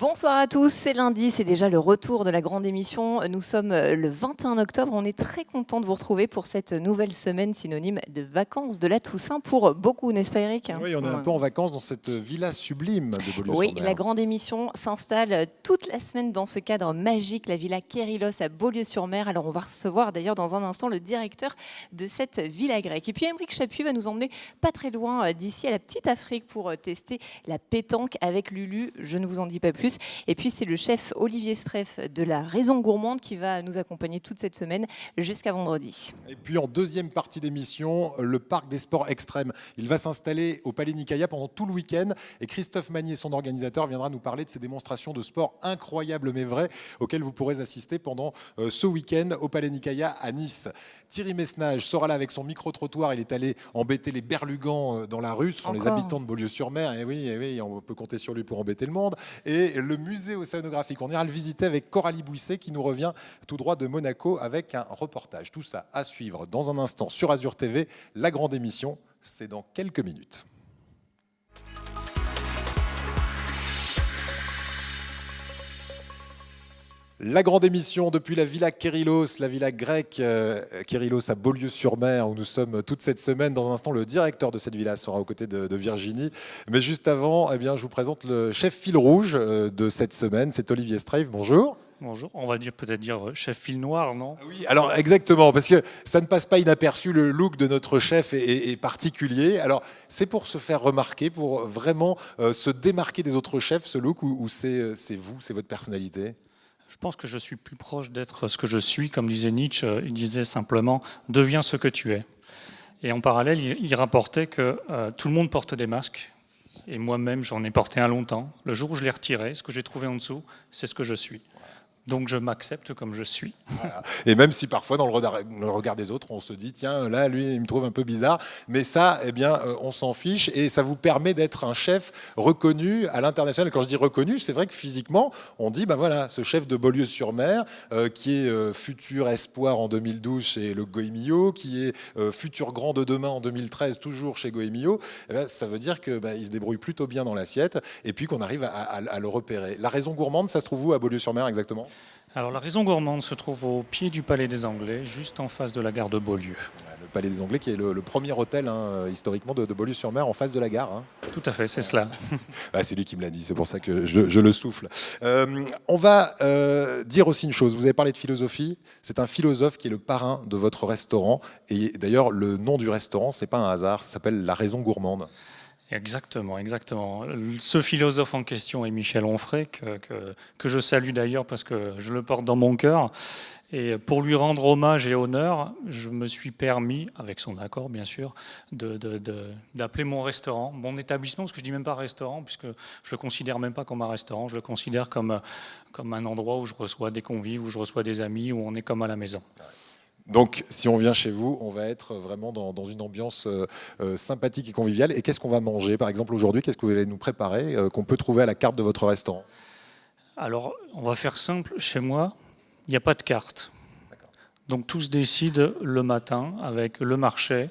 Bonsoir à tous, c'est lundi, c'est déjà le retour de la grande émission. Nous sommes le 21 octobre, on est très content de vous retrouver pour cette nouvelle semaine synonyme de vacances de la Toussaint pour beaucoup, n'est-ce pas Eric? Oui, on est un peu en vacances dans cette villa sublime de Beaulieu-sur-Mer. Oui, la grande émission s'installe toute la semaine dans ce cadre magique, la villa Kérilos à Beaulieu-sur-Mer. Alors on va recevoir d'ailleurs dans un instant le directeur de cette villa grecque. Et puis Aymeric Chaput va nous emmener pas très loin d'ici à la Petite Afrique pour tester la pétanque avec Lulu. Je ne vous en dis pas plus. Et puis c'est le chef Olivier Streff de la Raison Gourmande qui va nous accompagner toute cette semaine jusqu'à vendredi. Et puis en deuxième partie d'émission, le parc des sports extrêmes. Il va s'installer au Palais Nicaïa pendant tout le week-end. Et Christophe Magnier, son organisateur, viendra nous parler de ces démonstrations de sport incroyables mais vraies auxquelles vous pourrez assister pendant ce week-end au Palais Nicaïa à Nice. Thierry Messnage sera là avec son micro-trottoir. Il est allé embêter les berlugans dans la rue. Ce sont les habitants de Beaulieu-sur-Mer. Et oui, on peut compter sur lui pour embêter le monde. Et le musée océanographique, on ira le visiter avec Coralie Bouisset qui nous revient tout droit de Monaco avec un reportage. Tout ça à suivre dans un instant sur Azur TV. La grande émission, c'est dans quelques minutes. La grande émission depuis la Villa Kérilos, la villa grecque Kérilos à Beaulieu-sur-Mer, où nous sommes toute cette semaine. Dans un instant, le directeur de cette villa sera aux côtés de Virginie. Mais juste avant, je vous présente le chef fil rouge de cette semaine. C'est Olivier Streff. Bonjour. Bonjour, on va peut-être dire chef fil noir, non? Oui, alors exactement, parce que ça ne passe pas inaperçu, le look de notre chef est particulier. Alors c'est pour se faire remarquer, pour vraiment se démarquer des autres chefs, ce look, ou c'est vous, c'est votre personnalité? Je pense que je suis plus proche d'être ce que je suis. Comme disait Nietzsche, il disait simplement « deviens ce que tu es ». Et en parallèle, il rapportait que tout le monde porte des masques. Et moi-même, j'en ai porté un longtemps. Le jour où je l'ai retiré, ce que j'ai trouvé en dessous, c'est ce que je suis. Donc je m'accepte comme je suis. Voilà. Et même si parfois dans le regard des autres, on se dit tiens là lui il me trouve un peu bizarre, mais ça on s'en fiche et ça vous permet d'être un chef reconnu à l'international. Quand je dis reconnu, c'est vrai que physiquement on dit voilà, ce chef de Beaulieu-sur-Mer qui est futur espoir en 2012 chez le Goemio, qui est futur grand de demain en 2013 toujours chez Goemio, ça veut dire que il se débrouille plutôt bien dans l'assiette et puis qu'on arrive à le repérer. La Raison Gourmande, ça se trouve où à Beaulieu-sur-Mer exactement? Alors la Raison Gourmande se trouve au pied du Palais des Anglais, juste en face de la gare de Beaulieu. Le Palais des Anglais qui est le premier hôtel historiquement de Beaulieu-sur-Mer en face de la gare. Tout à fait, c'est cela. C'est lui qui me l'a dit, c'est pour ça que je le souffle. On va dire aussi une chose, vous avez parlé de philosophie, c'est un philosophe qui est le parrain de votre restaurant. Et d'ailleurs le nom du restaurant, c'est pas un hasard, ça s'appelle La Raison Gourmande. Exactement, exactement. Ce philosophe en question est Michel Onfray, que je salue d'ailleurs parce que je le porte dans mon cœur. Et pour lui rendre hommage et honneur, je me suis permis, avec son accord bien sûr, d'appeler mon restaurant, mon établissement, parce que je ne dis même pas restaurant, puisque je ne le considère même pas comme un restaurant, je le considère comme un endroit où je reçois des convives, où je reçois des amis, où on est comme à la maison. Donc, si on vient chez vous, on va être vraiment dans une ambiance sympathique et conviviale. Et qu'est-ce qu'on va manger, par exemple, aujourd'hui? Qu'est-ce que vous allez nous préparer, qu'on peut trouver à la carte de votre restaurant? Alors, on va faire simple. Chez moi, il n'y a pas de carte. Donc, tout se décide le matin avec le marché.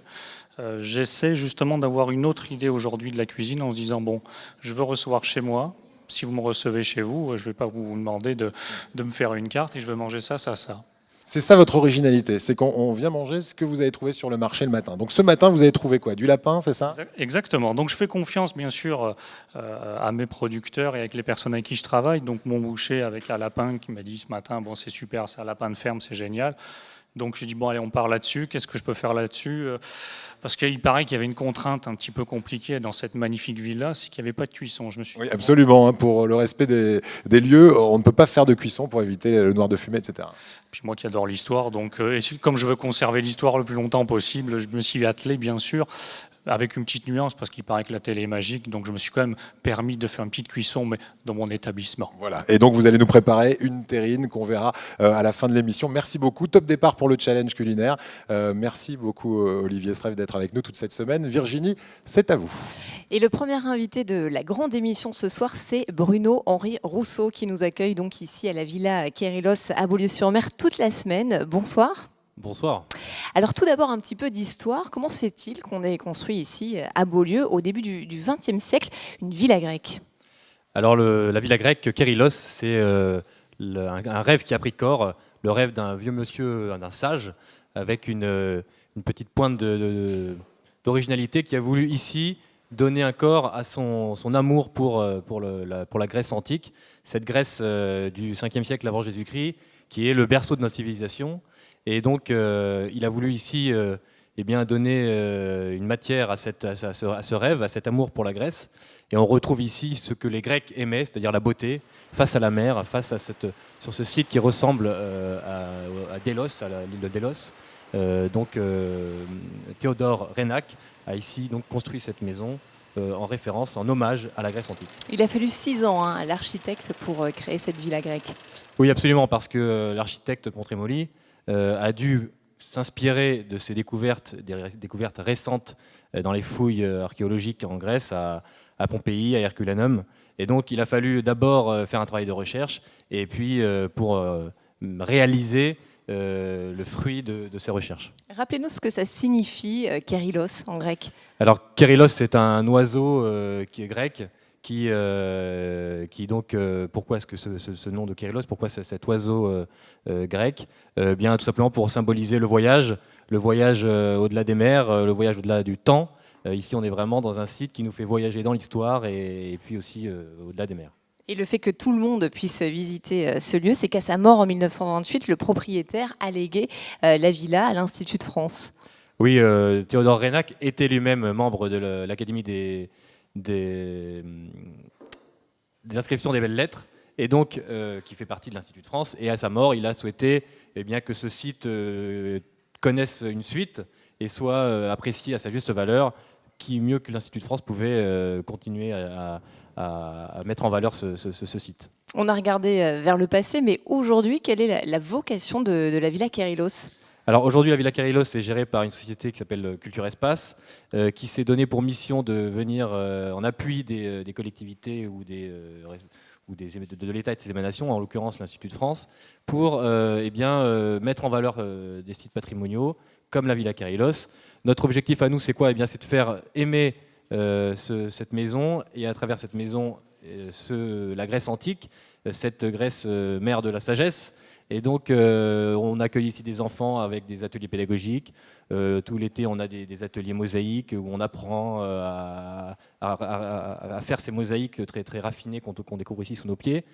J'essaie justement d'avoir une autre idée aujourd'hui de la cuisine en se disant, bon, je veux recevoir chez moi. Si vous me recevez chez vous, je ne vais pas vous demander de me faire une carte et je veux manger ça, ça, ça. C'est ça votre originalité, c'est qu'on vient manger ce que vous avez trouvé sur le marché le matin. Donc ce matin, vous avez trouvé quoi? Du lapin, c'est ça? Exactement. Donc je fais confiance bien sûr à mes producteurs et avec les personnes avec qui je travaille. Donc mon boucher avec un lapin qui m'a dit ce matin, bon c'est super, c'est un lapin de ferme, c'est génial. Donc j'ai dit bon allez on part là-dessus, qu'est-ce que je peux faire là-dessus? Parce qu'il paraît qu'il y avait une contrainte un petit peu compliquée dans cette magnifique villa, c'est qu'il n'y avait pas de cuisson. Oui absolument, pour le respect des lieux, on ne peut pas faire de cuisson pour éviter le noir de fumée, etc. Puis moi qui adore l'histoire, donc et comme je veux conserver l'histoire le plus longtemps possible, je me suis attelé bien sûr, avec une petite nuance, parce qu'il paraît que la télé est magique, donc je me suis quand même permis de faire une petite cuisson mais dans mon établissement. Voilà, et donc vous allez nous préparer une terrine qu'on verra à la fin de l'émission. Merci beaucoup, top départ pour le challenge culinaire. Merci beaucoup Olivier Streff d'être avec nous toute cette semaine. Virginie, c'est à vous. Et le premier invité de la grande émission ce soir, c'est Bruno-Henri Rousseau qui nous accueille donc ici à la Villa Kérilos à Beaulieu-sur-Mer toute la semaine. Bonsoir. Bonsoir. Alors tout d'abord un petit peu d'histoire. Comment se fait-il qu'on ait construit ici à Beaulieu au début du XXe siècle une villa grecque? Alors la villa grecque Kérilos, c'est un rêve qui a pris corps, le rêve d'un vieux monsieur, d'un sage, avec une petite pointe d'originalité qui a voulu ici donner un corps à son amour pour la Grèce antique, cette Grèce du 5e siècle avant Jésus-Christ, qui est le berceau de notre civilisation. Et donc, il a voulu ici donner une matière à ce rêve, à cet amour pour la Grèce. Et on retrouve ici ce que les Grecs aimaient, c'est-à-dire la beauté, face à la mer, sur ce site qui ressemble à Délos, à l'île de Délos. Théodore Reynac a ici donc construit cette maison en référence, en hommage à la Grèce antique. Il a fallu 6 ans à l'architecte pour créer cette villa grecque. Oui, absolument, parce que l'architecte Pontremoli a dû s'inspirer de ces découvertes, des découvertes récentes dans les fouilles archéologiques en Grèce, à Pompéi, à Herculanum. Et donc, il a fallu d'abord faire un travail de recherche, et puis pour réaliser le fruit de ces recherches. Rappelez-nous ce que ça signifie, Kérilos, en grec. Alors, Kérilos, c'est un oiseau qui est grec, qui donc, pourquoi est-ce que ce nom de Kérilos, pourquoi cet oiseau grec Bien, tout simplement pour symboliser le voyage au-delà des mers, le voyage au-delà du temps. Ici, on est vraiment dans un site qui nous fait voyager dans l'histoire et puis aussi au-delà des mers. Et le fait que tout le monde puisse visiter ce lieu, c'est qu'à sa mort en 1928, le propriétaire a légué la villa à l'Institut de France. Oui, Théodore Reynac était lui-même membre de l'Académie des inscriptions des belles-lettres, et donc qui fait partie de l'Institut de France. Et à sa mort, il a souhaité que ce site connaisse une suite et soit apprécié à sa juste valeur. Qui mieux que l'Institut de France pouvait continuer à mettre en valeur ce site. On a regardé vers le passé, mais aujourd'hui, quelle est la vocation de la Villa Kérilos ? Alors aujourd'hui, la Villa Kérilos est gérée par une société qui s'appelle Culture Espace, qui s'est donné pour mission de venir en appui des collectivités ou de l'État et de ses émanations, en l'occurrence l'Institut de France, pour mettre en valeur des sites patrimoniaux comme la Villa Kérilos. Notre objectif à nous, c'est quoi ? C'est de faire aimer cette maison, et à travers cette maison, la Grèce antique, cette Grèce mère de la sagesse. Et donc, on accueille ici des enfants avec des ateliers pédagogiques. Tout l'été, on a des ateliers mosaïques où on apprend à faire ces mosaïques très, très raffinées qu'on découvre ici sous nos pieds.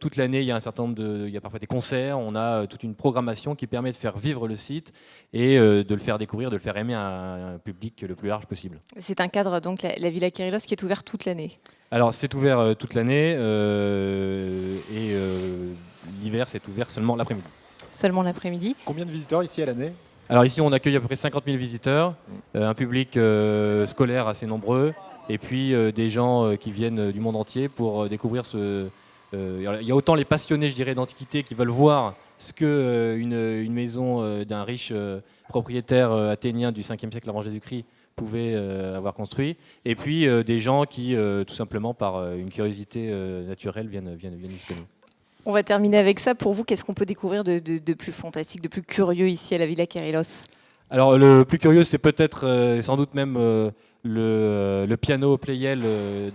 Toute l'année, il y a il y a parfois des concerts. On a toute une programmation qui permet de faire vivre le site et de le faire découvrir, de le faire aimer à un public le plus large possible. C'est un cadre, donc, la Villa Kérilos, qui est ouvert toute l'année. Alors, c'est ouvert toute l'année l'hiver, c'est ouvert seulement l'après-midi. Seulement l'après-midi. Combien de visiteurs ici à l'année ? Alors ici, on accueille à peu près 50 000 visiteurs, un public scolaire assez nombreux, et puis des gens qui viennent du monde entier pour découvrir il y a autant les passionnés, je dirais, d'antiquité qui veulent voir ce que une maison d'un riche propriétaire athénien du 5e siècle avant Jésus-Christ pouvait avoir construit, et puis des gens qui, tout simplement par une curiosité naturelle, viennent visiter. On va terminer avec ça. Pour vous, qu'est-ce qu'on peut découvrir de plus fantastique, de plus curieux ici à la Villa Kérilos ? Alors, le plus curieux, c'est peut-être, sans doute même, le piano Pleyel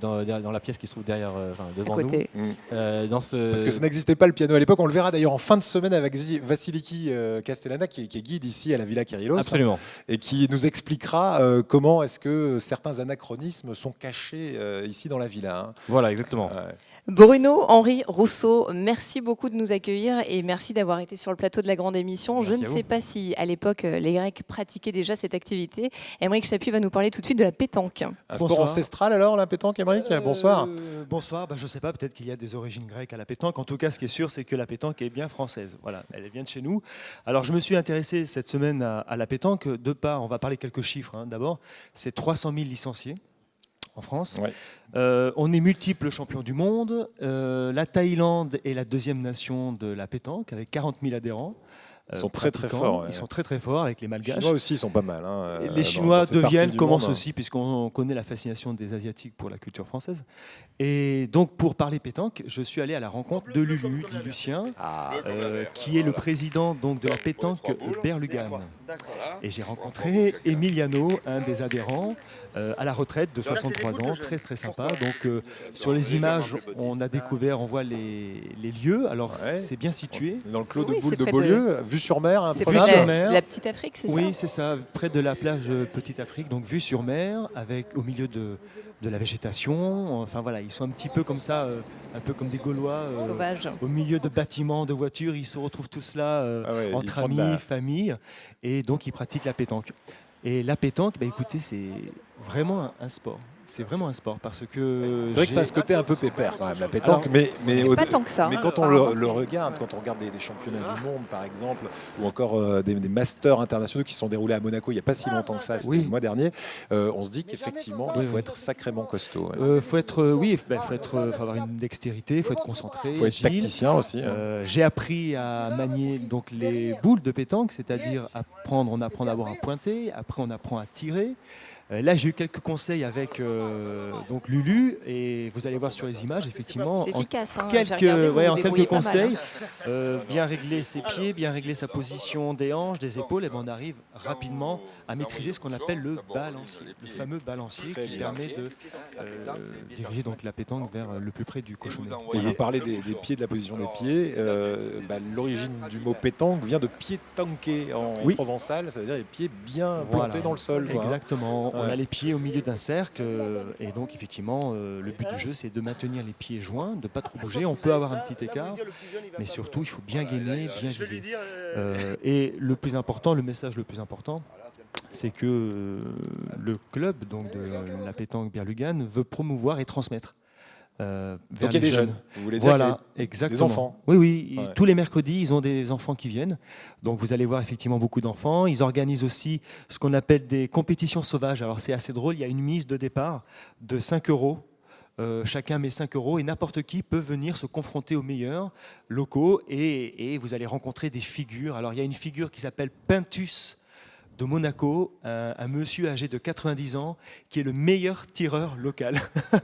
dans la pièce qui se trouve devant à côté. nous. Parce que ça n'existait pas le piano à l'époque. On le verra d'ailleurs en fin de semaine avec Vasiliki Castellana, qui est guide ici à la Villa Kérilos. Absolument. Et qui nous expliquera comment est-ce que certains anachronismes sont cachés ici dans la villa. Voilà, exactement. Bruno-Henri Rousseau, merci beaucoup de nous accueillir et merci d'avoir été sur le plateau de la grande émission. Merci. Je ne sais pas si à l'époque les Grecs pratiquaient déjà cette activité. Aymeric Chappuis va nous parler tout de suite de la pétanque. Un sport ancestral alors, la pétanque, Aymeric ? Bonsoir. Bonsoir, je ne sais pas, peut-être qu'il y a des origines grecques à la pétanque. En tout cas, ce qui est sûr, c'est que la pétanque est bien française. Voilà, elle vient de chez nous. Alors, je me suis intéressé cette semaine à la pétanque. On va parler quelques chiffres d'abord. C'est 300 000 licenciés en France. Ouais. On est multiples champions du monde. La Thaïlande est la deuxième nation de la pétanque avec 40 000 adhérents. Ils sont très très forts. Ouais. Ils sont très très forts avec les Malgaches. Les Chinois aussi sont pas mal. Les Chinois commencent aussi, puisqu'on connaît la fascination des Asiatiques pour la culture française. Et donc, pour parler pétanque, je suis allé à la rencontre de Lulu, dit Lucien, qui est le président donc, de la pétanque Berlugan. Et j'ai rencontré Emiliano, un des adhérents, à la retraite de 63 ans, très très sympa. Donc sur les images, on a découvert, on voit les lieux. Alors Ouais. c'est bien situé. Dans le clos de Oui, Boule c'est de près Beaulieu, vue sur mer, C'est imprenable. Vue sur la, mer. la Petite Afrique, c'est Oui, ça c'est ça, près de la plage Petite Afrique, donc vue sur mer, avec au milieu de la végétation. Enfin voilà, ils sont un petit peu comme ça, un peu comme des Gaulois. Sauvage. Au milieu de bâtiments, de voitures, ils se retrouvent tous là, Ah ouais, ils entre font de amis, la- famille, et donc ils pratiquent la pétanque. Et la pétanque, bah, écoutez, c'est vraiment un sport. C'est vraiment un sport parce que C'est vrai que ça a ce côté un peu pépère quand même, la pétanque, Alors, mais Pas tant que ça. mais quand on le regarde, quand on regarde des championnats du monde par exemple, ou encore des masters internationaux qui se sont déroulés à Monaco il n'y a pas si longtemps que ça, c'était Oui. le mois dernier, on se dit qu'effectivement il faut être sacrément costaud. faut être, faut avoir une dextérité, faut être concentré, Il faut être agile. tacticien aussi. J'ai appris à manier donc les boules de pétanque, c'est-à-dire on apprend d'abord à pointer, après on apprend à tirer. Là, j'ai eu quelques conseils avec donc Lulu, et vous allez voir sur les images, effectivement, C'est en efficace. Hein. quelques, J'ai regardé, vous ouais, vous en débrouillez quelques pas mal, conseils, hein. bien régler ses pieds, bien régler sa position des hanches, des épaules, et ben on arrive rapidement à maîtriser ce qu'on appelle le balancier, le fameux balancier Très qui bien. permet de diriger donc la pétanque vers le plus près du cochonnet. Et vous parlez des pieds, de la position des pieds. L'origine du mot pétanque vient de pied tanké en Oui. provençal, ça veut dire les pieds bien Voilà. plantés dans le sol. Quoi, hein. Exactement. On Ouais. a les pieds au milieu d'un cercle et donc effectivement le but du jeu c'est de maintenir les pieds joints, de ne pas trop bouger. On peut avoir un petit écart, mais surtout il faut bien gainer, bien viser. Et le plus important, le message le plus important, c'est que le club donc de la pétanque Berlugan veut promouvoir et transmettre. Vers Donc il y a les des jeunes. Vous voulez dire Voilà, qu'il y a exactement. des enfants. Oui, oui. Ouais. Tous les mercredis, ils ont des enfants qui viennent. Donc vous allez voir effectivement beaucoup d'enfants. Ils organisent aussi ce qu'on appelle des compétitions sauvages. Alors c'est assez drôle. Il y a une mise de départ de 5 euros. Chacun met 5 euros et n'importe qui peut venir se confronter aux meilleurs locaux et vous allez rencontrer des figures. Alors il y a une figure qui s'appelle Pintus de Monaco, un monsieur âgé de 90 ans qui est le meilleur tireur local.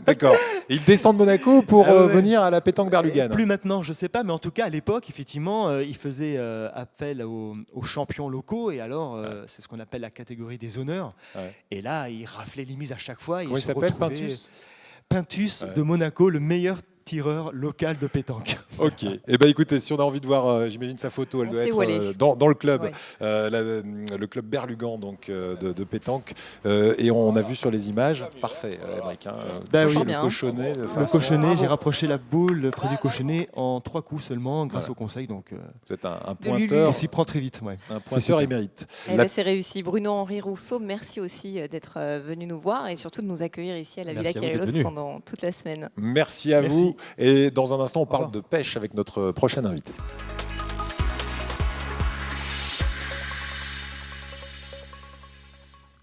D'accord. Et il descend de Monaco pour Ah ouais. venir à la pétanque Berlugan. Plus maintenant, je ne sais pas, mais en tout cas à l'époque, effectivement, il faisait appel aux champions locaux et alors c'est ce qu'on appelle la catégorie des honneurs. Ouais. Et là, il raflait les mises à chaque fois. Et Comment il se s'appelle, retrouvait- Pintus? Pintus Ouais. de Monaco, le meilleur tireur local de pétanque. Ok. Eh ben écoutez, si on a envie de voir, j'imagine sa photo, elle On doit sait être où aller. dans le club, Ouais. le club Berlugan donc de pétanque. Et on a vu sur les images, parfait, Émeric, hein, Ben oui. le Bien. cochonnet. de Le façon- cochonnet, j'ai rapproché la boule près du cochonnet en 3 coups seulement grâce Voilà. au conseil. Donc Vous êtes un De Lulu. pointeur, on s'y prend très vite. Ouais. un C'est pointeur super. émérite. Eh La- ben, c'est réussi. Bruno-Henri Rousseau, merci aussi d'être venu nous voir et surtout de nous accueillir ici à la Merci Villa à vous d'être Kérilos venu. pendant toute la semaine. Merci à Merci. vous. Et dans un instant, on parle revoir. de pêche avec notre prochain invité.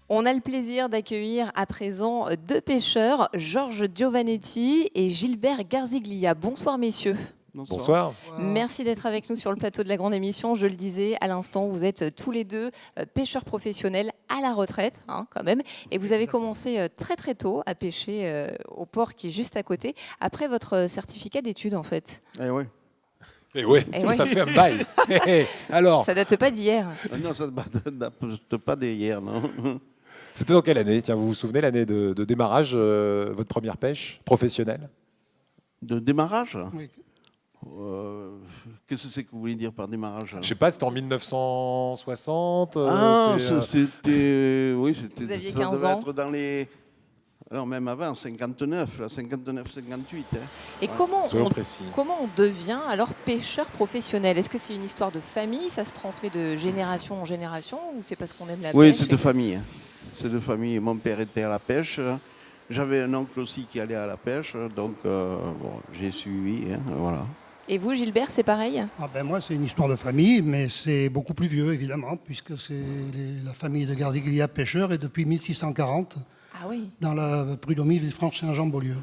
On a le plaisir d'accueillir à présent deux pêcheurs, Georges Giovannetti et Gilbert Garziglia. Bonsoir messieurs. Bonsoir. Merci d'être avec nous sur le plateau de la grande émission. Je le disais à l'instant, vous êtes tous les deux pêcheurs professionnels à la retraite, hein, quand même. Et vous avez commencé très très tôt à pêcher au port qui est juste à côté, après votre certificat d'études en fait. Eh oui. Et ouais, Eh ouais. ça fait un bail. Alors, Ça date pas d'hier. Non, ça ne date pas d'hier, non. c'était dans quelle année? Tiens, vous vous souvenez l'année de démarrage, votre première pêche professionnelle? De démarrage Oui. Qu'est-ce que c'est que vous voulez dire par démarrage Je sais pas, c'était en 1960. Ah, c'était, c'était. Oui, c'était. Vous aviez ça 15 devait ans. être dans les. Alors, même avant, 59, là, 59, 58. Hein. Et comment soyons on, précis. comment on devient alors pêcheur professionnel? Est-ce que c'est une histoire de famille? Ça se transmet de génération en génération? Ou c'est parce qu'on aime la Oui, pêche c'est et de que- famille. Hein. C'est de famille. Mon père était à la pêche. J'avais un oncle aussi qui allait à la pêche. Donc, bon, j'ai suivi. Hein, voilà. Et vous, Gilbert, c'est pareil? Ah ben moi, c'est une histoire de famille, mais c'est beaucoup plus vieux, évidemment, puisque c'est la famille de Garziglia pêcheurs et depuis 1640, Ah oui. dans la prud'homie Villefranche-Saint-Jean-Beaulieu.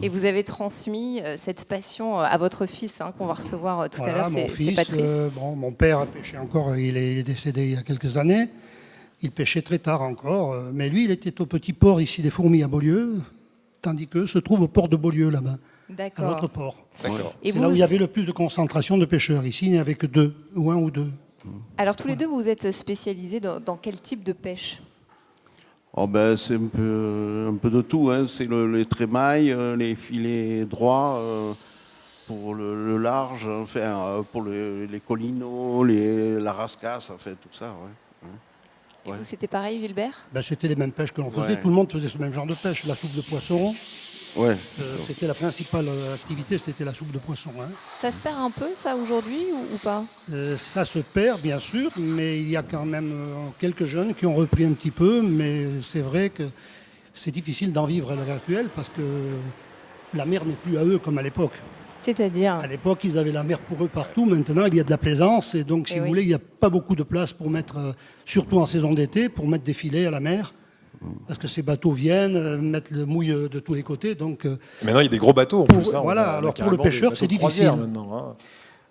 Et vous avez transmis cette passion à votre fils, hein, qu'on va recevoir tout à Voilà, l'heure, mon c'est fils, Patrice. mon père a pêché encore, il est décédé il y a quelques années. Il pêchait très tard encore, mais lui, il était au petit port ici des Fourmis à Beaulieu, tandis que se trouve au port de Beaulieu là-bas, à notre D'accord. port. D'accord. Et C'est là où il y avait le plus de concentration de pêcheurs. Ici, il n'y avait que deux, ou un ou deux. Alors tous les deux, vous êtes spécialisés dans quel type de pêche? Oh ben, c'est un peu de tout, hein. C'est les trémailles, les filets droits pour le large, enfin, pour les collinots, la rascasse, en fait, tout ça. Ouais. Et vous, c'était pareil, Gilbert? C'était les mêmes pêches que l'on faisait. Ouais. Tout le monde faisait ce même genre de pêche. La soupe de poisson, Ouais. c'était la principale activité, c'était la soupe de poisson. Hein. Ça se perd un peu, ça, aujourd'hui, ou pas? Ça se perd, bien sûr, mais il y a quand même quelques jeunes qui ont repris un petit peu. Mais c'est vrai que c'est difficile d'en vivre à l'heure actuelle parce que la mer n'est plus à eux comme à l'époque. C'est-à-dire? À l'époque, ils avaient la mer pour eux partout. Maintenant, il y a de la plaisance. Et donc, si vous voulez, il n'y a pas beaucoup de place pour mettre, surtout en saison d'été, pour mettre des filets à la mer. Parce que ces bateaux viennent, mettent le mouille de tous les côtés. Donc, Et maintenant, il y a des gros bateaux en plus. Hein. Voilà, On a alors pour le carrément des pêcheur, bateaux c'est de croisière difficile. maintenant, hein.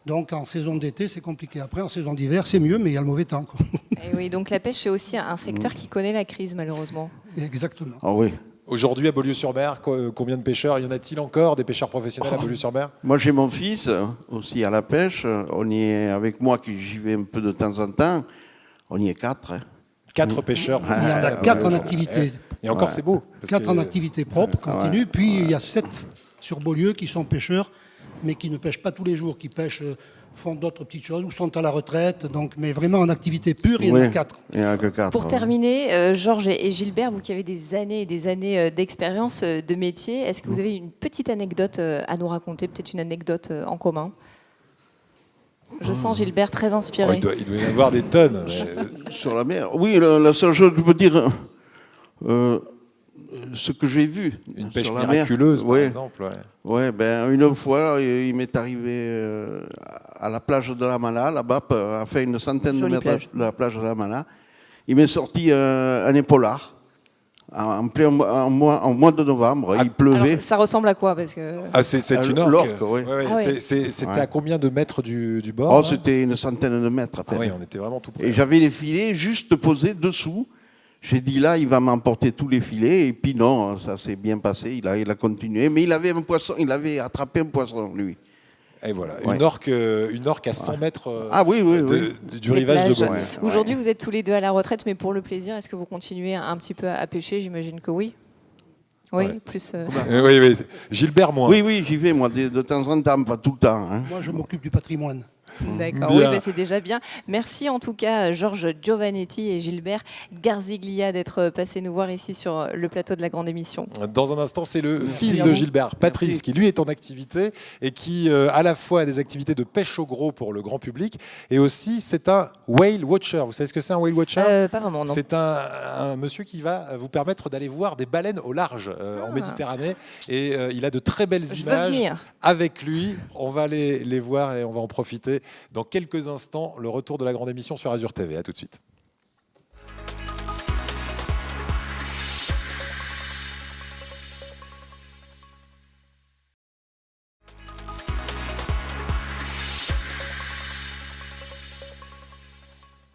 Donc, en saison d'été, c'est compliqué. Après, en saison d'hiver, c'est mieux, mais il y a le mauvais temps. Quoi. Et oui, donc la pêche, c'est aussi un secteur qui connaît la crise, malheureusement. Exactement. Ah oui. Aujourd'hui, à Beaulieu-sur-Mer, combien de pêcheurs? Y en a-t-il encore des pêcheurs professionnels à Beaulieu-sur-Mer? Moi, j'ai mon fils aussi à la pêche. On y est avec moi, qui j'y vais un peu de temps en temps. On y est 4. 4 pêcheurs. Il y en a professionnels à 4 en Beaulieu-sur-Mer. activité. Et encore, c'est beau. parce 4 que- en activité propre, continue. Puis, il y a 7 sur Beaulieu qui sont pêcheurs, mais qui ne pêchent pas tous les jours, qui pêchent, font d'autres petites choses, ou sont à la retraite. Donc, mais vraiment en activité pure, il y en a 4. Il n'y en a que 4. Pour terminer, Georges et Gilbert, vous qui avez des années et des années d'expérience de métier, est-ce que vous avez une petite anecdote à nous raconter, peut-être une anecdote en commun? Je sens Gilbert très Oh, inspiré. il doit y en avoir des tonnes. mais- Sur la mer. Oui, la seule chose que je peux dire, ce que j'ai vu Une pêche sur la miraculeuse, mer. par Ouais. exemple. Ouais. Ouais, ben, une fois, il m'est arrivé à la plage de la Mala, là-bas, à faire une centaine Jolie de mètres plage. de la plage de la Mala. Il m'est sorti un épaulard en mois de novembre. Il pleuvait. Alors, ça ressemble à quoi? Parce que... Ah, c'est une orque. L'orque, oui. Ouais, ouais. Ah ouais. C'était Ouais. à combien de mètres du bord? Oh, là c'était une centaine de mètres à Ah peine. oui, on était vraiment tout près. Et j'avais les filets juste posés dessous. J'ai dit là, il va m'emporter tous les filets. Et puis non, ça s'est bien passé. Il a continué. Mais il avait un poisson. Il avait attrapé un poisson, lui. Et voilà, Ouais. une orque à 100 mètres Ah oui, oui, oui. du Les rivage de plages. Beaulieu. Ouais. Aujourd'hui, vous êtes tous les deux à la retraite, mais pour le plaisir, est-ce que vous continuez un petit peu à pêcher? J'imagine que oui. Oui, Ouais. plus... Oui, oui. Gilbert, moins. Oui, oui, j'y vais, moi, de temps en temps, pas tout le temps. Hein. Moi, je m'occupe du patrimoine. D'accord, Bien. oui, bah, c'est déjà bien. Merci en tout cas, Georges Giovannetti et Gilbert Garziglia, d'être passés nous voir ici sur le plateau de la grande émission. Dans un instant, c'est le fils à de vous. Gilbert, Patrice, Merci. qui lui est en activité et qui à la fois a des activités de pêche au gros pour le grand public et aussi c'est un whale watcher. Vous savez ce que c'est un whale watcher? Pas vraiment, non. C'est un monsieur qui va vous permettre d'aller voir des baleines au large en Méditerranée et il a de très belles Je veux images venir. avec lui. On va les voir et on va en profiter dans quelques instants. Le retour de la grande émission sur Azure TV. À tout de suite.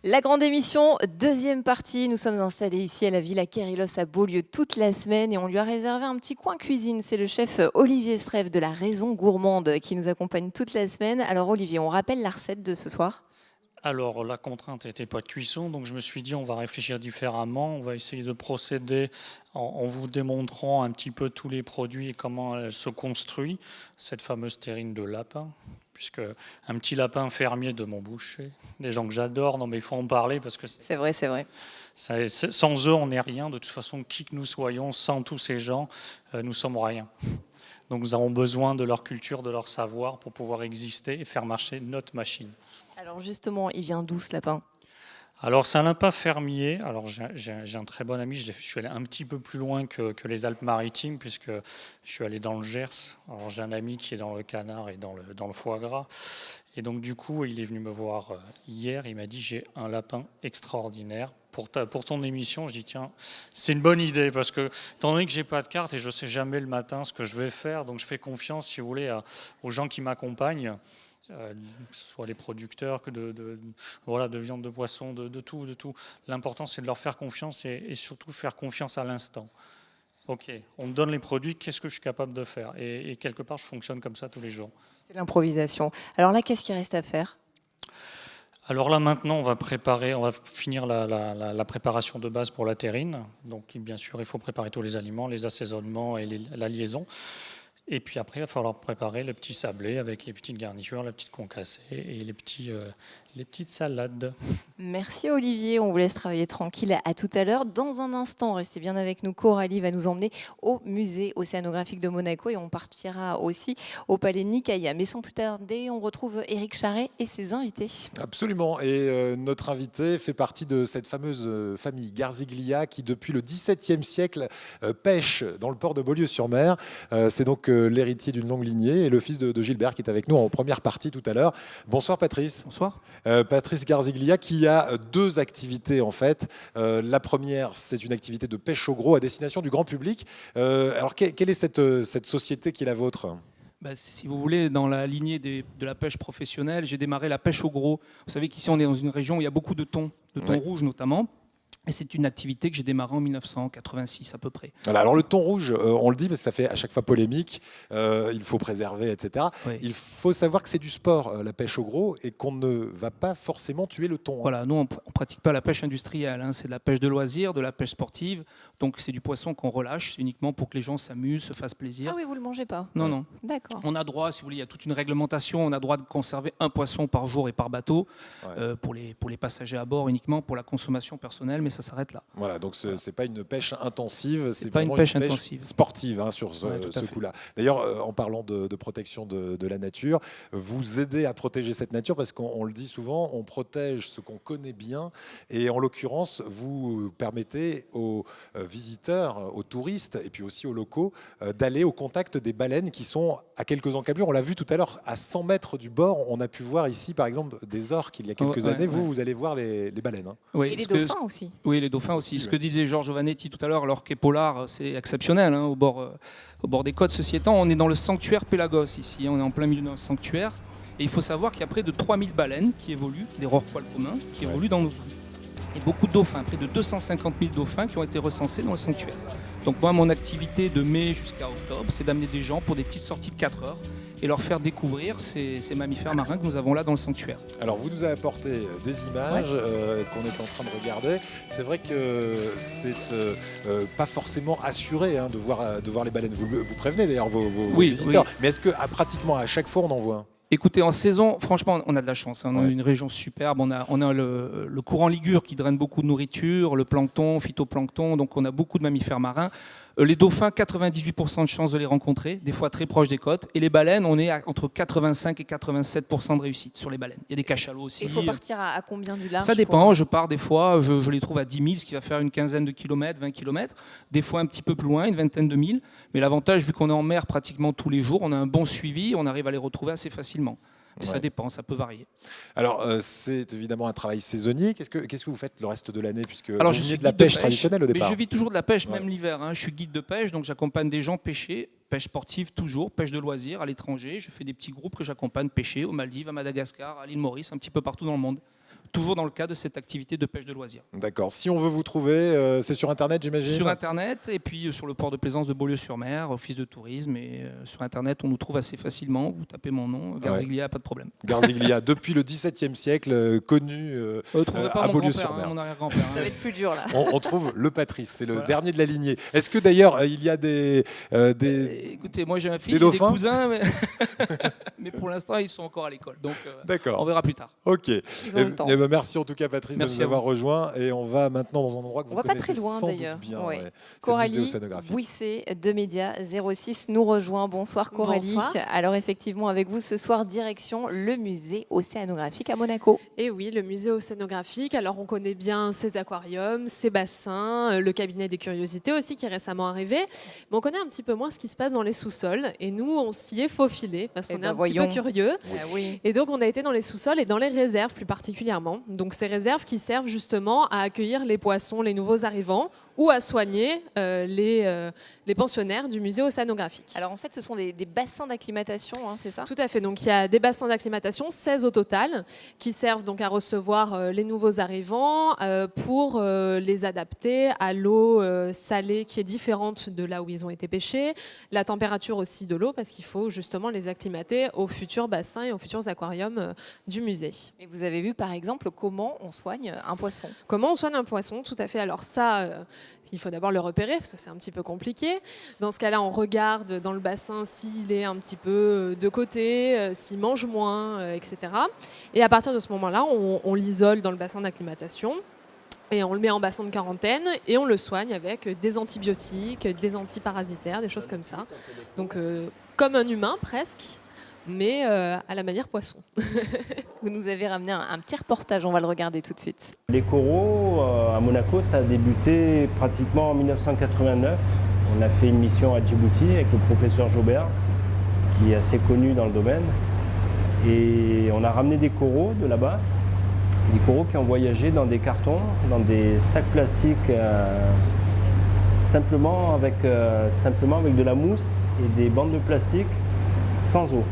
La grande émission, deuxième partie. Nous sommes installés ici à la Villa Kérilos à Beaulieu toute la semaine et on lui a réservé un petit coin cuisine. C'est le chef Olivier Srève de la Raison Gourmande qui nous accompagne toute la semaine. Alors Olivier, on rappelle la recette de ce soir? Alors, la contrainte n'était pas de cuisson, donc je me suis dit on va réfléchir différemment. On va essayer de procéder en vous démontrant un petit peu tous les produits et comment elle se construit, cette fameuse terrine de lapin. Puisque un petit lapin fermier de mon boucher, des gens que j'adore, non mais il faut en parler parce que C'est vrai, c'est vrai. sans eux on n'est rien. De toute façon, qui que nous soyons, sans tous ces gens, nous sommes rien. Donc nous avons besoin de leur culture, de leur savoir pour pouvoir exister et faire marcher notre machine. Alors justement, il vient d'où ce lapin? Alors c'est un lapin fermier. Alors j'ai un très bon ami. Je suis allé un petit peu plus loin que les Alpes-Maritimes puisque je suis allé dans le Gers. Alors j'ai un ami qui est dans le canard et dans le foie gras. Et donc du coup, il est venu me voir hier. Il m'a dit j'ai un lapin extraordinaire pour ton émission. Je dis tiens, c'est une bonne idée parce que étant donné que j'ai pas de carte et je sais jamais le matin ce que je vais faire, donc je fais confiance si vous voulez aux gens qui m'accompagnent. Que ce soit les producteurs, que de viande, de poisson, de tout. L'important, c'est de leur faire confiance et surtout faire confiance à l'instant. Ok, on me donne les produits, qu'est-ce que je suis capable de faire? Et quelque part, je fonctionne comme ça tous les jours. C'est l'improvisation. Alors là, qu'est-ce qu'il reste à faire? Alors là maintenant, on va finir la préparation de base pour la terrine. Donc bien sûr, il faut préparer tous les aliments, les assaisonnements et la liaison. Et puis après, il va falloir préparer le petit sablé avec les petites garnitures, la petite concassée et les petites salades. Merci Olivier, on vous laisse travailler tranquille. À tout à l'heure. Dans un instant, restez bien avec nous. Coralie va nous emmener au musée océanographique de Monaco et on partira aussi au palais Nicaïa. Mais sans plus tarder, on retrouve Éric Charret et ses invités. Absolument. Et notre invité fait partie de cette fameuse famille Garziglia qui, depuis le XVIIe siècle, pêche dans le port de Beaulieu-sur-Mer. C'est donc l'héritier d'une longue lignée et le fils de Gilbert qui est avec nous en première partie tout à l'heure. Bonsoir Patrice. Bonsoir. Patrice Garziglia qui a deux activités en fait. La première, c'est une activité de pêche au gros à destination du grand public. Alors quelle est cette société qui est la vôtre ? Si vous voulez, dans la lignée de la pêche professionnelle, j'ai démarré la pêche au gros. Vous savez qu'ici on est dans une région où il y a beaucoup de thon Oui. rouge notamment. Et c'est une activité que j'ai démarrée en 1986 à peu près. Voilà, alors le thon rouge, on le dit, parce que ça fait à chaque fois polémique, il faut préserver, etc. Oui. Il faut savoir que c'est du sport, la pêche au gros, et qu'on ne va pas forcément tuer le thon. Voilà, nous on ne pratique pas la pêche industrielle, hein. C'est de la pêche de loisirs, de la pêche sportive. Donc c'est du poisson qu'on relâche uniquement pour que les gens s'amusent, se fassent plaisir. Ah oui, vous ne le mangez pas? Non, non. D'accord. On a droit, si vous voulez, il y a toute une réglementation, on a droit de conserver un poisson par jour et par bateau, pour les passagers à bord uniquement, pour la consommation personnelle, mais ça s'arrête là. Voilà, donc ce n'est pas une pêche intensive, c'est pas vraiment une pêche intensive. sportive sur ce fait. coup-là. D'ailleurs, en parlant de protection de la nature, vous aidez à protéger cette nature parce qu'on le dit souvent, on protège ce qu'on connaît bien et en l'occurrence, vous permettez aux visiteurs, aux touristes et puis aussi aux locaux d'aller au contact des baleines qui sont à quelques encablures. On l'a vu tout à l'heure, à 100 mètres du bord, on a pu voir ici par exemple des orques il y a quelques années. Vous allez voir les baleines. Oui, et les dauphins aussi. Oui, les dauphins aussi. Ce que disait Georges Vanetti tout à l'heure, l'orque polar, c'est exceptionnel au bord des côtes. Ceci étant, on est dans le sanctuaire Pélagos ici, on est en plein milieu d'un sanctuaire. Et il faut savoir qu'il y a près de 3000 baleines qui évoluent, des rorquals communs, qui évoluent dans nos eaux. Et beaucoup de dauphins, près de 250 000 dauphins qui ont été recensés dans le sanctuaire. Donc moi, mon activité de mai jusqu'à octobre, c'est d'amener des gens pour des petites sorties de 4 heures et leur faire découvrir ces mammifères marins que nous avons là dans le sanctuaire. Alors vous nous avez apporté des images qu'on est en train de regarder. C'est vrai que c'est pas forcément assuré de voir les baleines. Vous prévenez d'ailleurs vos visiteurs. Oui. Mais est-ce que pratiquement à chaque fois on en voit? Écoutez, en saison, franchement, on a de la chance. On est une région superbe. On a le courant Ligure qui draine beaucoup de nourriture, le plancton, phytoplancton. Donc on a beaucoup de mammifères marins. Les dauphins, 98% de chances de les rencontrer, des fois très proches des côtes. Et les baleines, on est entre 85 et 87% de réussite sur les baleines. Il y a des cachalots aussi. Il faut partir à combien du large? Ça dépend. Je pars des fois, je les trouve à 10 000, ce qui va faire une quinzaine de kilomètres, 20 kilomètres. Des fois un petit peu plus loin, une vingtaine de milles. Mais l'avantage, vu qu'on est en mer pratiquement tous les jours, on a un bon suivi, on arrive à les retrouver assez facilement. Et ça dépend, ça peut varier. Alors, c'est évidemment un travail saisonnier. Qu'est-ce que vous faites le reste de l'année, puisque Alors, vous venez de la pêche traditionnelle au départ? Mais je vis toujours de la pêche, même l'hiver. Je suis guide de pêche, donc j'accompagne des gens pêcher. Pêche sportive toujours, pêche de loisirs à l'étranger. Je fais des petits groupes que j'accompagne pêcher aux Maldives, à Madagascar, à l'île Maurice, un petit peu partout dans le monde. Toujours dans le cadre de cette activité de pêche de loisirs. D'accord. Si on veut vous trouver, c'est sur Internet, j'imagine? Sur Internet, et puis sur le port de plaisance de Beaulieu-sur-Mer, Office de tourisme. Et sur Internet, on nous trouve assez facilement. Vous tapez mon nom, Garziglia, pas de problème. Garziglia, depuis le XVIIe siècle, connu à Beaulieu-sur-Mer. Mon arrière-grand-père. Ça va être plus dur là. On trouve le Patrice, c'est le dernier de la lignée. Est-ce que d'ailleurs, il y a des écoutez, moi j'ai un fils, j'ai des cousins, mais pour l'instant, ils sont encore à l'école. Donc on verra plus tard. Ok. Merci en tout cas Patrice de nous avoir rejoints et on va maintenant dans un endroit que vous connaissez pas très loin, sans d'ailleurs. doute bien. Coralie Bouisset de Média 06 nous rejoint. Bonsoir Coralie. Bonsoir. Alors effectivement avec vous ce soir direction le musée océanographique à Monaco. Et oui, le musée océanographique. Alors on connaît bien ses aquariums, ses bassins, le cabinet des curiosités aussi qui est récemment arrivé. Mais on connaît un petit peu moins ce qui se passe dans les sous-sols et nous on s'y est faufilés parce qu'on est un petit peu curieux. Oui. Et donc on a été dans les sous-sols et dans les réserves plus particulièrement. Donc ces réserves qui servent justement à accueillir les poissons, les nouveaux arrivants ou à soigner les pensionnaires du musée océanographique. Alors en fait ce sont des bassins d'acclimatation, c'est ça? Tout à fait, donc il y a des bassins d'acclimatation, 16 au total, qui servent donc à recevoir les nouveaux arrivants pour les adapter à l'eau salée qui est différente de là où ils ont été pêchés, la température aussi de l'eau parce qu'il faut justement les acclimater aux futurs bassins et aux futurs aquariums du musée. Et vous avez vu par exemple exemple, comment on soigne un poisson. Comment on soigne un poisson, tout à fait. Alors ça, il faut d'abord le repérer, parce que c'est un petit peu compliqué. Dans ce cas-là, on regarde dans le bassin s'il est un petit peu de côté, s'il mange moins, etc. Et à partir de ce moment-là, on l'isole dans le bassin d'acclimatation. Et on le met en bassin de quarantaine et on le soigne avec des antibiotiques, des antiparasitaires, des choses comme ça. Donc comme un humain presque, mais à la manière poisson. Vous nous avez ramené un petit reportage, on va le regarder tout de suite. Les coraux à Monaco, ça a débuté pratiquement en 1989. On a fait une mission à Djibouti avec le professeur Jobert, qui est assez connu dans le domaine. Et on a ramené des coraux de là-bas. Des coraux qui ont voyagé dans des cartons, dans des sacs plastiques, simplement avec de la mousse et des bandes de plastique sans eau.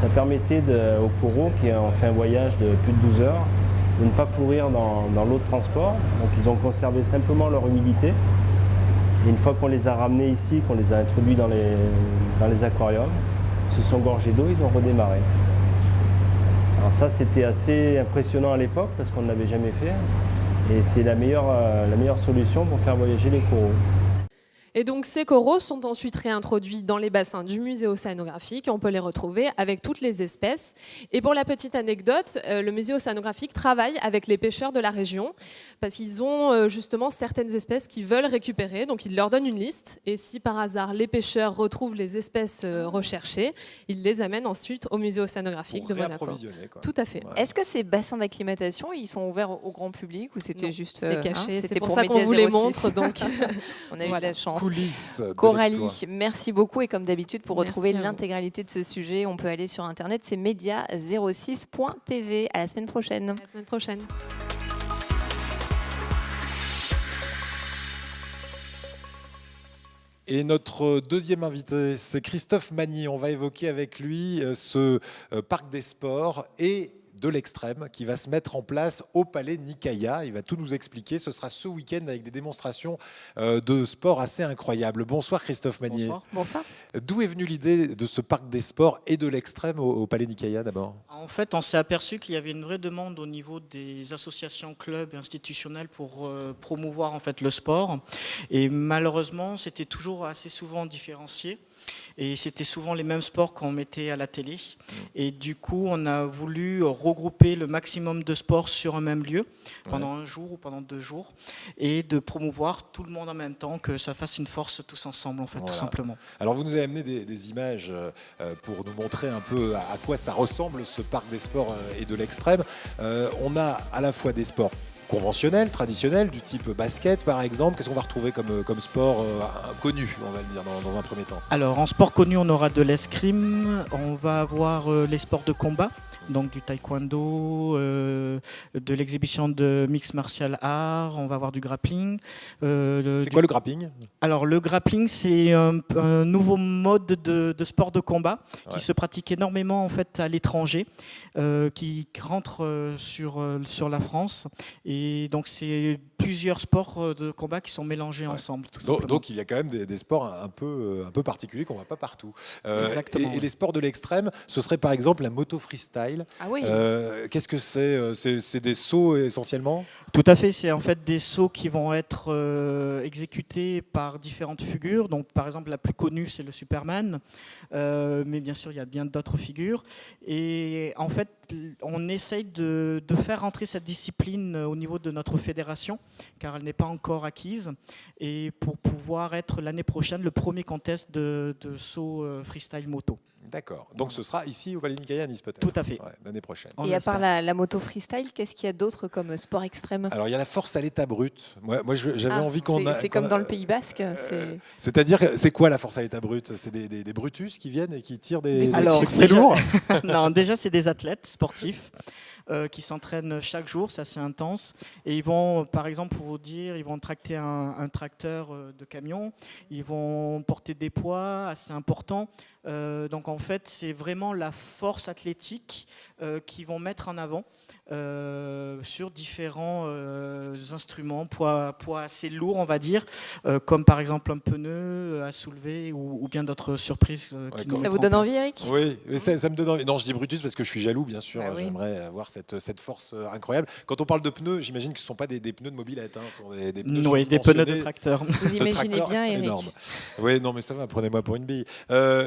Ça permettait aux coraux qui ont fait un voyage de plus de 12 heures de ne pas pourrir dans l'eau de transport. Donc ils ont conservé simplement leur humidité. Et une fois qu'on les a ramenés ici, qu'on les a introduits dans les aquariums, ils se sont gorgés d'eau, ils ont redémarré. Alors ça, c'était assez impressionnant à l'époque parce qu'on ne l'avait jamais fait. Et c'est la meilleure solution pour faire voyager les coraux. Et donc ces coraux sont ensuite réintroduits dans les bassins du musée océanographique. On peut les retrouver avec toutes les espèces. Et pour la petite anecdote, le musée océanographique travaille avec les pêcheurs de la région parce qu'ils ont justement certaines espèces qu'ils veulent récupérer. Donc ils leur donnent une liste et si par hasard les pêcheurs retrouvent les espèces recherchées, ils les amènent ensuite au musée océanographique de Monaco. Tout à fait. Ouais. Est-ce que ces bassins d'acclimatation, ils sont ouverts au grand public ou c'était juste c'est caché, c'était c'est pour pour ça qu'on Média vous les 06. montre. Donc on a eu de la chance. Coulisses de Coralie, l'exploit. merci beaucoup et comme d'habitude pour Merci retrouver à vous. l'intégralité de ce sujet, on peut aller sur internet, c'est media06.tv. À la semaine prochaine. à la semaine prochaine. Et notre deuxième invité, c'est Christophe Magny. On va évoquer avec lui ce parc des sports et de l'extrême qui va se mettre en place au Palais Nicaïa. Il va tout nous expliquer. Ce sera ce week-end avec des démonstrations de sport assez incroyables. Bonsoir Christophe Magny. Bonsoir. Bonsoir. D'où est venue l'idée de ce parc des sports et de l'extrême au Palais Nicaïa d'abord? En fait, on s'est aperçu qu'il y avait une vraie demande au niveau des associations, clubs et institutionnels pour promouvoir en fait le sport. Et malheureusement, c'était toujours assez souvent différencié. Et c'était souvent les mêmes sports qu'on mettait à la télé. Et du coup, on a voulu regrouper le maximum de sports sur un même lieu pendant un jour ou pendant 2 jours et de promouvoir tout le monde en même temps, que ça fasse une force tous ensemble, en fait, Voilà. tout simplement. Alors vous nous avez amené des images pour nous montrer un peu à quoi ça ressemble ce parc des sports et de l'extrême. On a à la fois des sports conventionnels, traditionnels, du type basket par exemple. Qu'est-ce qu'on va retrouver comme sport connu, on va le dire, dans un premier temps? Alors, en sport connu, on aura de l'escrime, on va avoir les sports de combat, donc du taekwondo, de l'exhibition de mix martial art, on va avoir du grappling. C'est quoi le grappling? Alors, le grappling, c'est un nouveau mode de sport de combat qui se pratique énormément en fait à l'étranger, qui rentre sur la France. Et donc, c'est plusieurs sports de combat qui sont mélangés ensemble. Tout simplement. Donc il y a quand même des sports un peu particuliers qu'on ne voit pas partout. Exactement. Et les sports de l'extrême, ce serait par exemple la moto freestyle. Ah oui. Qu'est-ce que c'est? C'est des sauts essentiellement? Tout à fait, c'est en fait des sauts qui vont être exécutés par différentes figures. Donc, par exemple, la plus connue, c'est le Superman, mais bien sûr, il y a bien d'autres figures. Et en fait, on essaye de faire rentrer cette discipline au niveau de notre fédération, car elle n'est pas encore acquise, et pour pouvoir être l'année prochaine le premier contest de saut freestyle moto. D'accord. Donc ce sera ici au Palais Nicaïa à Nice peut-être? Tout à fait. Ouais, l'année prochaine. Et à part la moto freestyle, qu'est-ce qu'il y a d'autre comme sport extrême? Alors il y a la force à l'état brut. Moi j'avais envie qu'on... C'est comme dans le Pays Basque. C'est-à-dire, c'est quoi la force à l'état brut? C'est des Brutus qui viennent et qui tirent des Alors, trucs très lourds? Non, déjà, c'est des athlètes sportifs qui s'entraînent chaque jour, c'est assez intense. Et ils vont, par exemple, pour vous dire, ils vont tracter un tracteur de camion, ils vont porter des poids assez importants. Donc, en fait, c'est vraiment la force athlétique qu'ils vont mettre en avant sur différents instruments, poids assez lourds, on va dire, comme par exemple un pneu à soulever ou bien d'autres surprises. Ça vous donne envie, Eric? Oui, mais ça me donne envie. Non, je dis Brutus parce que je suis jaloux, bien sûr. Ah oui. J'aimerais avoir cette force incroyable. Quand on parle de pneus, j'imagine que ce ne sont pas des pneus de mobilette, ce sont des pneus Oui, des pneus de subventionnés. tracteur. Vous imaginez bien, Eric? Énorme. Oui, non, mais ça va, prenez-moi pour une bille.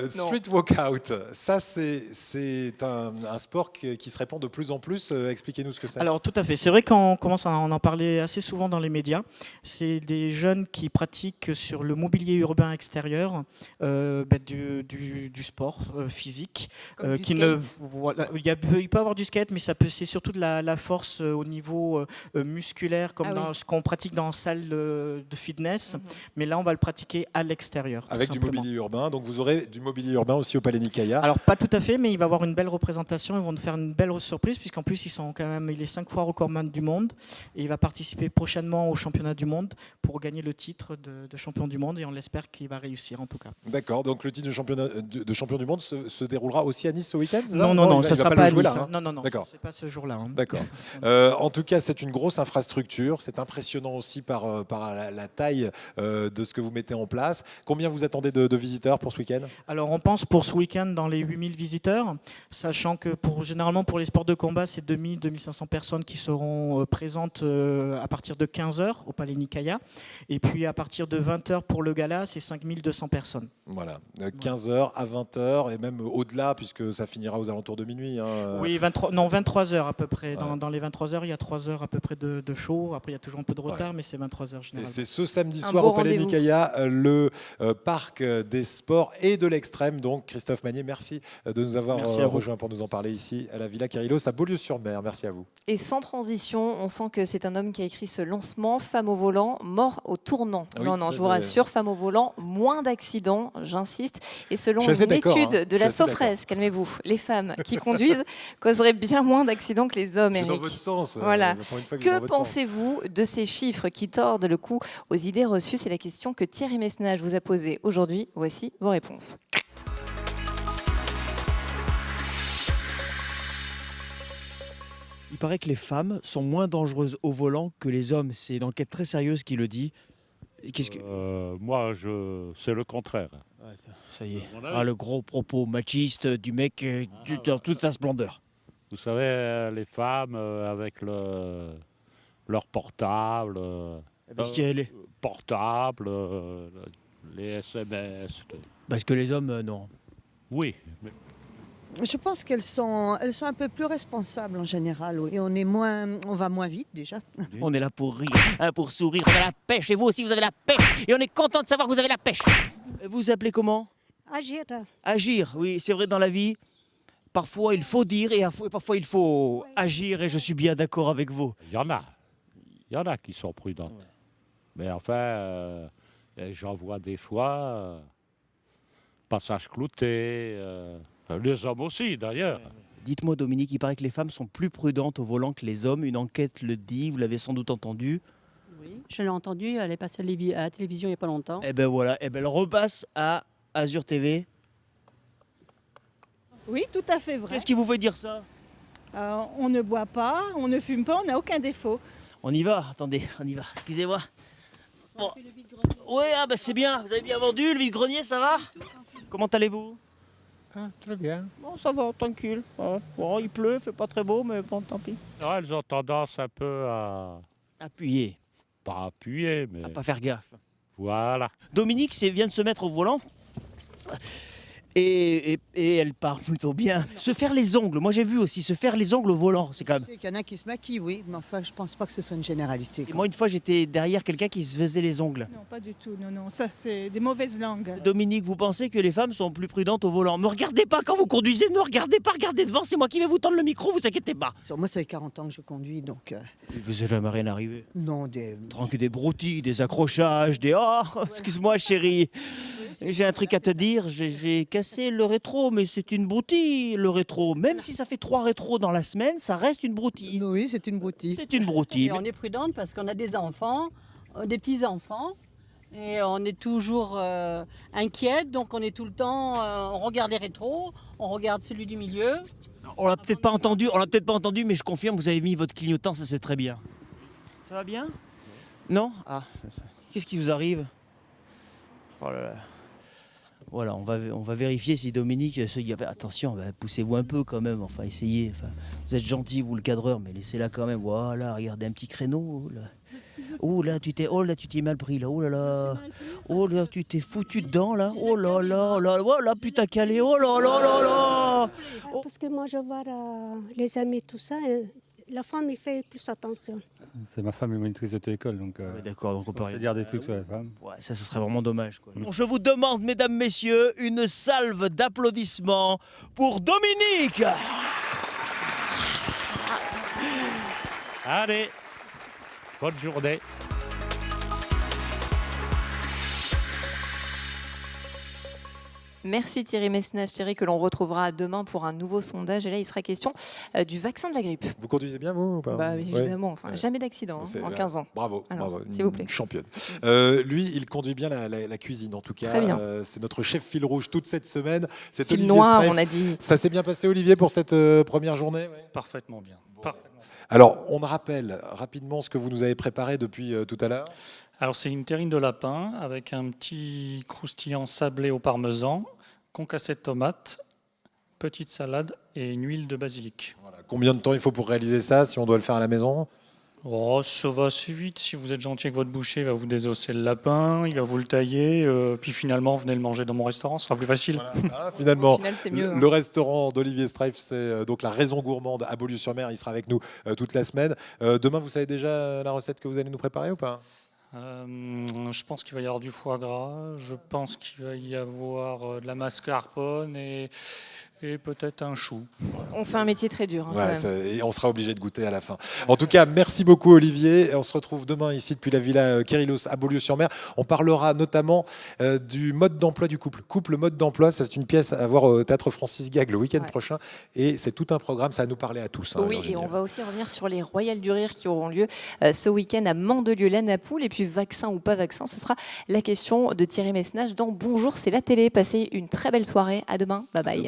Street workout, ça c'est un sport qui se répand de plus en plus. Expliquez-nous ce que c'est. Alors tout à fait, c'est vrai qu'on commence à en parler assez souvent dans les médias. C'est des jeunes qui pratiquent sur le mobilier urbain extérieur du sport physique. Comme du Il peut y avoir du skate, mais c'est surtout de la force au niveau musculaire, comme ce qu'on pratique dans la salle de fitness. Mais là, on va le pratiquer à l'extérieur. Avec du mobilier urbain, donc vous aurez du mobilier urbain aussi au Palais Nicaïa. Alors pas tout à fait, mais il va avoir une belle représentation. Ils vont nous faire une belle surprise, puisqu'en plus il est 5 fois recordman du monde et il va participer prochainement au championnat du monde pour gagner le titre de champion du monde, et on l'espère qu'il va réussir en tout cas. D'accord, donc le titre de champion du monde se déroulera aussi à Nice ce week-end? Non, ça ne sera pas à Nice. Là, Non, d'accord. c'est pas ce jour-là. D'accord. En tout cas, c'est une grosse infrastructure. C'est impressionnant aussi par la taille de ce que vous mettez en place. Combien vous attendez de visiteurs pour ce week-end? Alors, on pense pour ce week-end dans les 8000 visiteurs, sachant que généralement pour les sports de combat, c'est 2000-2500 personnes qui seront présentes à partir de 15h au Palais Nicaïa. Et puis à partir de 20h pour le gala, c'est 5200 personnes. Voilà, 15h à 20h et même au-delà, puisque ça finira aux alentours de minuit. Oui, 23h à peu près. Dans les 23h, il y a 3 heures à peu près de show. Après, il y a toujours un peu de retard, mais c'est 23h généralement. Et c'est ce samedi soir au Palais Nicaïa, le parc des sports et de l'extrême. Donc, Christophe Magnier, merci de nous avoir rejoints pour nous en parler ici à la Villa Kérilos à Beaulieu-sur-Mer. Merci à vous. Et sans transition, on sent que c'est un homme qui a écrit ce lancement, Femme au volant, mort au tournant. Oui, non, je vous rassure, Femme au volant, moins d'accidents, j'insiste. Et selon une étude de la Sofres, calmez-vous, les femmes qui conduisent causeraient bien moins d'accidents que les hommes, Eric. Dans votre sens. Voilà. Que pensez-vous de ces chiffres qui tordent le cou aux idées reçues? C'est la question que Thierry Messnage vous a posée aujourd'hui. Voici vos réponses. Il paraît que les femmes sont moins dangereuses au volant que les hommes. C'est une enquête très sérieuse qui le dit. Moi, c'est le contraire. Ça y est. Le gros propos machiste du mec dans toute sa splendeur. Vous savez, les femmes avec leur portable, les SMS. Parce que les hommes, non. Oui. Je pense qu'elles sont un peu plus responsables en général. Oui. On va moins vite déjà. On est là pour rire, pour sourire. On a la pêche et vous aussi vous avez la pêche. Et on est content de savoir que vous avez la pêche. Vous vous appelez comment? Agir. Agir, oui, c'est vrai dans la vie. Parfois il faut dire et parfois il faut agir, et je suis bien d'accord avec vous. Il y en a qui sont prudentes. Ouais. Mais enfin, j'en vois des fois, passage clouté. Les hommes aussi, d'ailleurs. Dites-moi, Dominique, il paraît que les femmes sont plus prudentes au volant que les hommes. Une enquête le dit, vous l'avez sans doute entendu. Oui, je l'ai entendu, elle est passée à la télévision il n'y a pas longtemps. Eh ben voilà, elle repasse à Azur TV. Oui, tout à fait vrai. Qu'est-ce qui vous fait dire ça? On ne boit pas, on ne fume pas, on n'a aucun défaut. On y va, attendez, on y va, excusez-moi. Bon. Oui, c'est bien, vous avez bien vendu, le vide-grenier, ça va? Comment allez-vous? Très bien. Bon, ça va, tranquille. Bon, il pleut, fait pas très beau, mais bon, tant pis. Non, elles ont tendance un peu à... Appuyer. Pas appuyer, mais... À pas faire gaffe. Voilà. Dominique vient de se mettre au volant. Et elle part plutôt bien. Se faire les ongles, moi j'ai vu aussi, se faire les ongles au volant, c'est quand même... Il y en a qui se maquillent, oui, mais enfin je pense pas que ce soit une généralité. Et moi une fois j'étais derrière quelqu'un qui se faisait les ongles. Non, pas du tout, non, ça c'est des mauvaises langues. Dominique, vous pensez que les femmes sont plus prudentes au volant? Me regardez pas quand vous conduisez, ne regardez pas, regardez devant, c'est moi qui vais vous tendre le micro, vous inquiétez pas. Moi ça fait 40 ans que je conduis, donc... Il vous est jamais rien arrivé? Non, des broutilles, des accrochages, excuse-moi chérie. J'ai un truc à te dire, j'ai cassé le rétro, mais c'est une broutille, le rétro. Même si ça fait 3 rétros dans la semaine, ça reste une broutille. Oui, c'est une broutille. C'est une broutille. Et on est prudente parce qu'on a des enfants, des petits-enfants, et on est toujours inquiète, donc on est tout le temps, on regarde les rétros, On regarde celui du milieu. On l'a peut-être pas entendu, mais je confirme, vous avez mis votre clignotant, ça c'est très bien. Ça va bien? Non? Ah, qu'est-ce qui vous arrive? Oh là là. Voilà, on va vérifier si Dominique... Attention, poussez-vous un peu quand même, enfin essayez. Enfin, vous êtes gentil, vous le cadreur, mais laissez-la quand même. Voilà, regardez un petit créneau. Là. Oh là, tu t'es mal pris là. Oh là là. Oh là, tu t'es foutu dedans là. Oh là là, oh là, putain calé. Oh là là là là. Parce que moi je vois les amis, tout ça, la femme il fait plus attention. C'est ma femme est monitrice de télécole, donc, d'accord, donc on peut rien dire des trucs sur la femme. Ouais, ça serait vraiment dommage. Quoi. Je vous demande, mesdames, messieurs, une salve d'applaudissements pour Dominique. Allez, bonne journée. Merci Thierry Messnage. Thierry, que l'on retrouvera demain pour un nouveau sondage. Et là, il sera question du vaccin de la grippe. Vous conduisez bien, vous ou pas? Bah, évidemment, enfin, jamais d'accident en 15 ans. Bravo, Alors, bravo, s'il vous plaît. championne. Lui, il conduit bien la cuisine, en tout cas. Très bien. C'est notre chef fil rouge toute cette semaine. C'est Fil Olivier noir, Streff. on a dit. Ça s'est bien passé, Olivier, pour cette première journée? Parfaitement bien. Parfaitement. Alors, on rappelle rapidement ce que vous nous avez préparé depuis tout à l'heure. Alors, c'est une terrine de lapin avec un petit croustillant sablé au parmesan, concassé de tomates, petite salade et une huile de basilic. Voilà. Combien de temps il faut pour réaliser ça, si on doit le faire à la maison? Oh, ça va assez vite. Si vous êtes gentil avec votre boucher, il va vous désosser le lapin, il va vous le tailler, puis finalement, venez le manger dans mon restaurant, ce sera plus facile. Voilà. Finalement, Au final, c'est mieux, le restaurant d'Olivier Streff, c'est donc la Raison Gourmande à Beaulieu-sur-Mer. Il sera avec nous toute la semaine. Demain, vous savez déjà la recette que vous allez nous préparer ou pas? Je pense qu'il va y avoir du foie gras, je pense qu'il va y avoir de la mascarpone et peut-être un chou. On fait un métier très dur. Quand même. Et on sera obligé de goûter à la fin. En tout cas, merci beaucoup Olivier. Et on se retrouve demain ici depuis la Villa Kérilos à Beaulieu-sur-Mer. On parlera notamment du mode d'emploi du couple. Couple mode d'emploi, ça c'est une pièce à voir au Théâtre Francis Gag le week-end prochain. Et c'est tout un programme, ça va nous parler à tous. Oui, et on va aussi revenir sur les Royales du Rire qui auront lieu ce week-end à Mandelieu-la-Napoule. Et puis vaccin ou pas vaccin, ce sera la question de Thierry Messnage dans Bonjour, c'est la télé. Passez une très belle soirée. À demain. Bye bye.